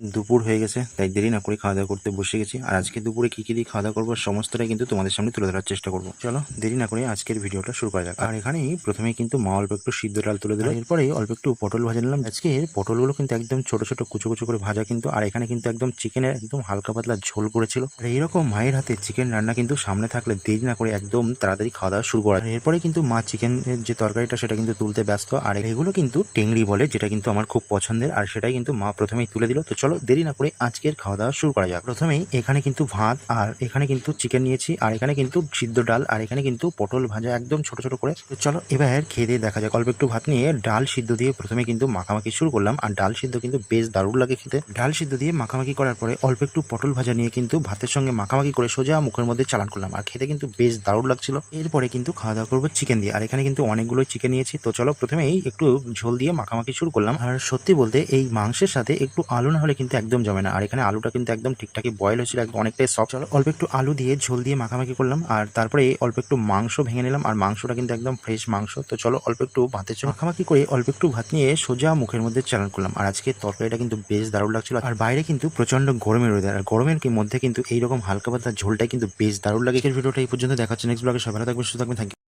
দুপুর হয়ে গেছে, তাই দেরি না করে খাওয়া দাওয়া করতে বসে গেছি। আর আজকে দুপুরে কী কী দিয়ে খাওয়া দাওয়া করবো সমস্তটাই কিন্তু তোমাদের সামনে তুলে ধরার চেষ্টা করবো। চলো দেরি না করে আজকের ভিডিওটা শুরু করা যাক। আর এখানেই প্রথমেই কিন্তু মা অল্প একটু সিদ্ধ ডাল তুলে দিল, এরপরে অল্প একটু পটল ভাজা নিলাম। আজকের পটলগুলো কিন্তু একদম ছোট ছোট কুচো কুচো করে ভাজা কিন্তু, আর এখানে কিন্তু একদম চিকেনের একদম হালকা পাতলা ঝোল করেছিল। আর এইরকম মায়ের হাতে চিকেন রান্না কিন্তু সামনে থাকলে দেরি না করে একদম তাড়াতাড়ি খাওয়া দাওয়া শুরু করা। এরপরে কিন্তু মা চিকেনের যে তরকারিটা সেটা কিন্তু তুলতে ব্যস্ত। আর এগুলো কিন্তু টেংরি বলে, যেটা কিন্তু আমার খুব পছন্দের, আর সেটাই কিন্তু মা প্রথমেই তুলে দিল। তো চলো দেরি না করে আজকের খাওয়া দাওয়া শুরু করা যাক। প্রথমেই এখানে কিন্তু ভাত, আর এখানে কিন্তু চিকেন নিয়েছি, আর এখানে কিন্তু সিদ্ধ ডাল, আর এখানে কিন্তু পটল ভাজা একদম ছোট ছোট করে। তো চলো এবার খেয়ে দিয়ে দেখা যাক। অল্প একটু ভাত নিয়ে ডাল সিদ্ধ দিয়ে প্রথমে কিন্তু মাখামাখি শুরু করলাম। আর ডাল সিদ্ধ কিন্তু বেশ দারুণ লাগে খেতে। ডাল সিদ্ধ দিয়ে মাখামাখি করার পরে অল্প একটু পটল ভাজা নিয়ে কিন্তু ভাতের সঙ্গে মাখামাখি করে সোজা মুখের মধ্যে চালান করলাম, আর খেতে কিন্তু বেশ দারুণ লাগছিল। এরপরে কিন্তু খাওয়া দাওয়া করবো চিকেন দিয়ে, আর এখানে কিন্তু অনেকগুলোই চিকেন নিয়েছি। তো চলো প্রথমেই একটু ঝোল দিয়ে মাখামাখি শুরু করলাম। আর সত্যি বলতে এই মাংসের সাথে একটু আলু না হলে কিন্তু একদম জমে না। আর এখানে আলুটা কিন্তু একদম ঠিকঠাকই বয়েল হয়েছিল, একদম অনেকটাই সফট। চলো অল্প একটু আলু দিয়ে ঝোল দিয়ে মাখামাখি করলাম, আর তারপরে অল্প একটু মাংস ভেঙে নিলাম। আর মাংসটা কিন্তু একদম ফ্রেশ মাংস। তো চলো অল্প একটু ভাতের সঙ্গে মাখামাখি করে অল্প একটু ভাত নিয়ে সোজা মুখের মধ্যে চালান করলাম। আর আজকে তরকারিটা কিন্তু বেশ দারুণ লাগছিল। আর বাইরে কিন্তু প্রচন্ড গরমের ওয়েদার, আর গরমের মধ্যে কিন্তু এইরকম হালকা পাতলা ঝোলটাই কিন্তু বেশ দারুণ লাগে। ভিডিওটা এই পর্যন্ত দেখাচ্ছে, নেক্সট ব্লগে সবাই ভালো থাকবেন, সুস্থ থাকবেন, থ্যাংক ইউ।